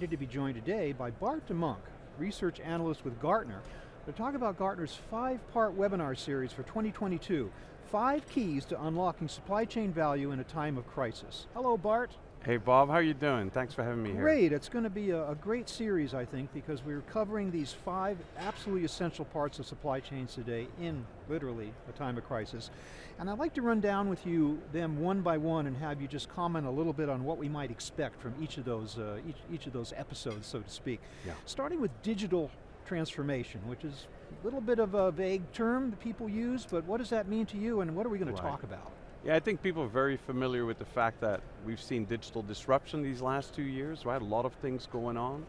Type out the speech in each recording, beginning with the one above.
delighted to be joined today by Bart de Monk, research analyst with Gartner, to talk about Gartner's 5-part webinar series for 2022, 5 keys to unlocking supply chain value in a time of crisis. Hello, Bart. Hey Bob, how are you doing? Thanks for having me here. Great, it's going to be a great series, I think, because we're covering these 5 absolutely essential parts of supply chains today in, literally, a time of crisis. And I'd like to run down with you them one by one and have you just comment a little bit on what we might expect from each of those episodes, so to speak. Yeah. Starting with digital transformation, which is a little bit of a vague term that people use, but what does that mean to you and what are we going to talk about? Yeah, I think people are very familiar with the fact that we've seen digital disruption these last 2 years, right? A lot of things going on.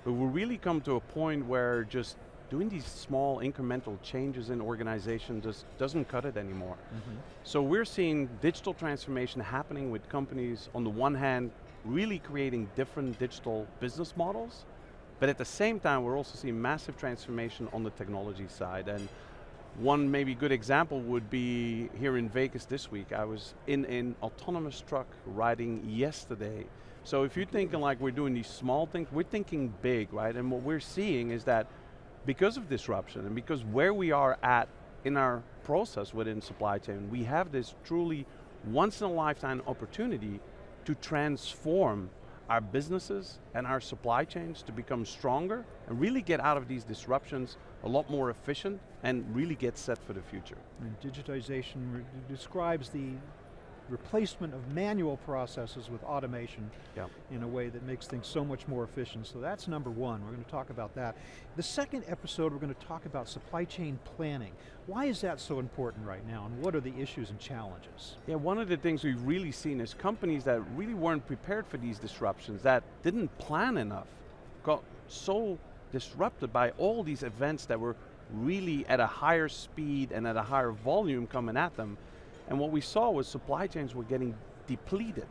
But we've really come to a point where just doing these small incremental changes in organization just doesn't cut it anymore. So we're seeing digital transformation happening with companies, on the one hand, really creating different digital business models, but at the same time, we're also seeing massive transformation on the technology side. And one maybe good example would be here in Vegas this week. I was in an autonomous truck riding yesterday. So if you're thinking like we're doing these small things, we're thinking big, right? And what we're seeing is that because of disruption and because where we are at in our process within supply chain, we have this truly once in a lifetime opportunity to transform our businesses and our supply chains to become stronger and really get out of these disruptions a lot more efficient and really get set for the future. And digitization describes the replacement of manual processes with automation in a way that makes things so much more efficient. So that's number one, we're going to talk about that. The second episode, we're going to talk about supply chain planning. Why is that so important right now, and what are the issues and challenges? Yeah, one of the things we've really seen is companies that really weren't prepared for these disruptions, that didn't plan enough, got so disrupted by all these events that were really at a higher speed and at a higher volume coming at them. And what we saw was supply chains were getting depleted.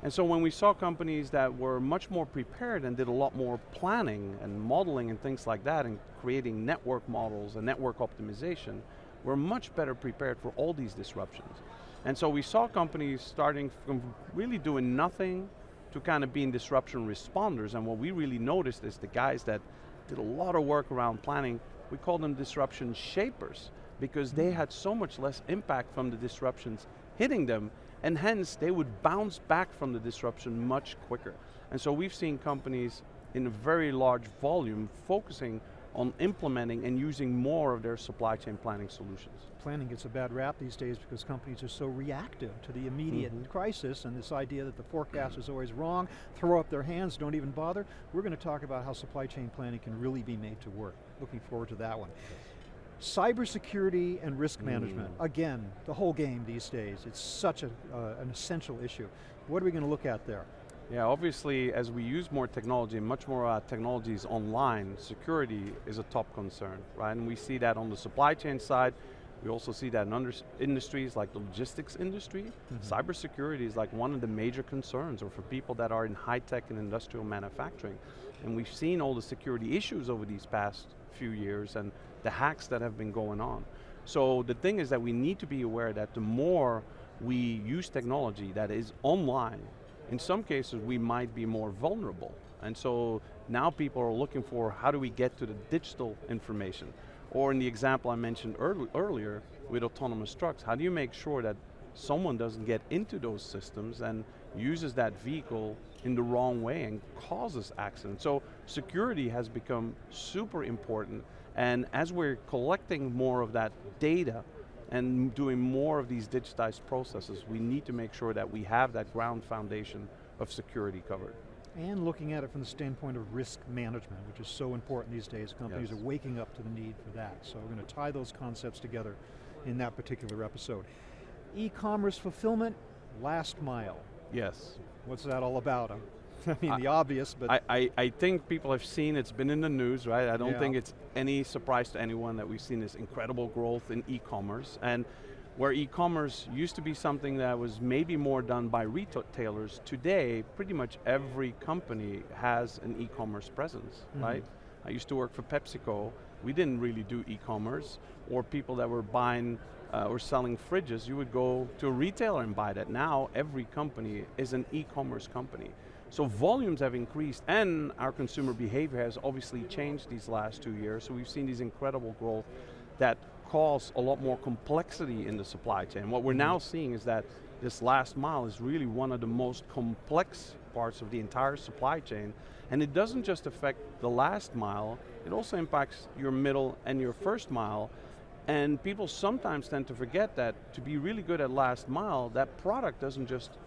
And so when we saw companies that were much more prepared and did a lot more planning and modeling and things like that and creating network models and network optimization, were much better prepared for all these disruptions. And so we saw companies starting from really doing nothing to kind of being disruption responders. And what we really noticed is the guys that did a lot of work around planning, we call them disruption shapers, because they had so much less impact from the disruptions hitting them, and hence they would bounce back from the disruption much quicker. And so we've seen companies in a very large volume focusing on implementing and using more of their supply chain planning solutions. Planning gets a bad rap these days because companies are so reactive to the immediate crisis, and this idea that the forecast is always wrong, throw up their hands, don't even bother. We're going to talk about how supply chain planning can really be made to work. Looking forward to that one. Cybersecurity and risk management. Again, the whole game these days. It's such an essential issue. What are we going to look at there? Yeah, obviously, as we use more technology, and much more technologies online, security is a top concern, right? And we see that on the supply chain side. We also see that in other industries like the logistics industry. Cybersecurity is like one of the major concerns, or for people that are in high tech and industrial manufacturing. And we've seen all the security issues over these past few years and the hacks that have been going on. So the thing is that we need to be aware that the more we use technology that is online, in some cases we might be more vulnerable. And so now people are looking for how do we get to the digital information? Or in the example I mentioned earlier with autonomous trucks, how do you make sure that someone doesn't get into those systems and uses that vehicle in the wrong way and causes accidents? So security has become super important, and as we're collecting more of that data and doing more of these digitized processes, we need to make sure that we have that ground foundation of security covered. And looking at it from the standpoint of risk management, which is so important these days. Companies are waking up to the need for that. So we're going to tie those concepts together in that particular episode. E-commerce fulfillment, last mile. Yes. What's that all about? I mean, the obvious, but... I think people have seen, it's been in the news, right? I don't think it's any surprise to anyone that we've seen this incredible growth in e-commerce. And where e-commerce used to be something that was maybe more done by retailers, today, pretty much every company has an e-commerce presence, right? I used to work for PepsiCo. We didn't really do e-commerce, or people that were buying or selling fridges, you would go to a retailer and buy that. Now, every company is an e-commerce company. So volumes have increased, and our consumer behavior has obviously changed these last 2 years, so we've seen these incredible growth that cause a lot more complexity in the supply chain. What we're now seeing is that this last mile is really one of the most complex parts of the entire supply chain, and it doesn't just affect the last mile, it also impacts your middle and your first mile, and people sometimes tend to forget that to be really good at last mile, that product doesn't just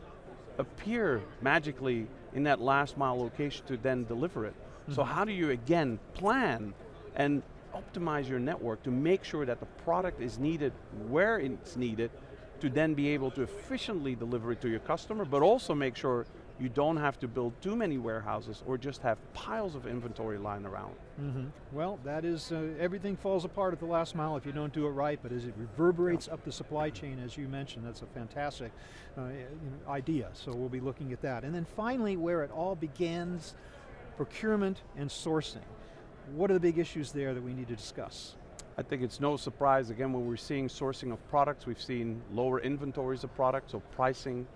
appear magically in that last mile location to then deliver it. So how do you again plan and optimize your network to make sure that the product is needed where it's needed to then be able to efficiently deliver it to your customer, but also make sure you don't have to build too many warehouses or just have piles of inventory lying around. Well, that is, everything falls apart at the last mile if you don't do it right, but as it reverberates up the supply chain, as you mentioned, that's a fantastic idea, so we'll be looking at that. And then finally, where it all begins, procurement and sourcing. What are the big issues there that we need to discuss? I think it's no surprise, again, when we're seeing sourcing of products, we've seen lower inventories of products, so pricing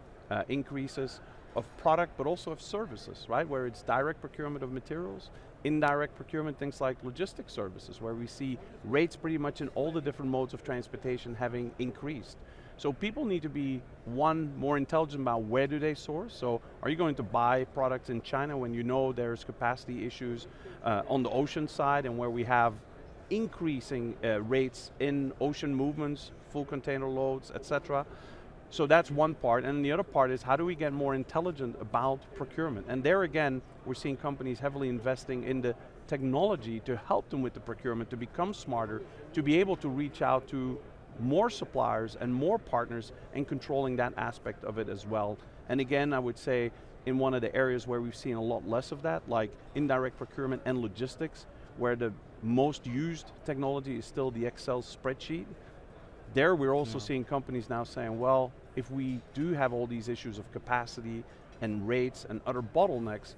increases of product, but also of services, right? Where it's direct procurement of materials, indirect procurement, things like logistics services, where we see rates pretty much in all the different modes of transportation having increased. So people need to be, one, more intelligent about where do they source. So are you going to buy products in China when you know there's capacity issues on the ocean side, and where we have increasing rates in ocean movements, full container loads, etc. So that's one part, and the other part is how do we get more intelligent about procurement? And there again, we're seeing companies heavily investing in the technology to help them with the procurement, to become smarter, to be able to reach out to more suppliers and more partners, and controlling that aspect of it as well. And again, I would say in one of the areas where we've seen a lot less of that, like indirect procurement and logistics, where the most used technology is still the Excel spreadsheet. There we're also seeing companies now saying, well, if we do have all these issues of capacity and rates and other bottlenecks,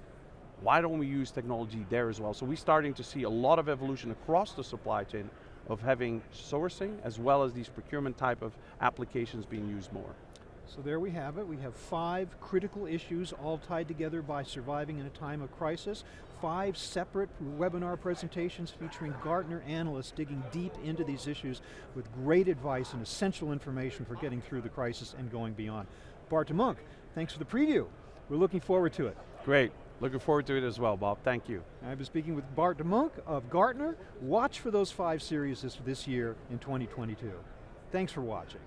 why don't we use technology there as well? So we're starting to see a lot of evolution across the supply chain of having sourcing as well as these procurement type of applications being used more. So there we have it. We have 5 critical issues all tied together by surviving in a time of crisis. 5 separate webinar presentations featuring Gartner analysts digging deep into these issues with great advice and essential information for getting through the crisis and going beyond. Bart de Monk, thanks for the preview. We're looking forward to it. Great. Looking forward to it as well, Bob. Thank you. I've been speaking with Bart de Monk of Gartner. Watch for those 5 series this year in 2022. Thanks for watching.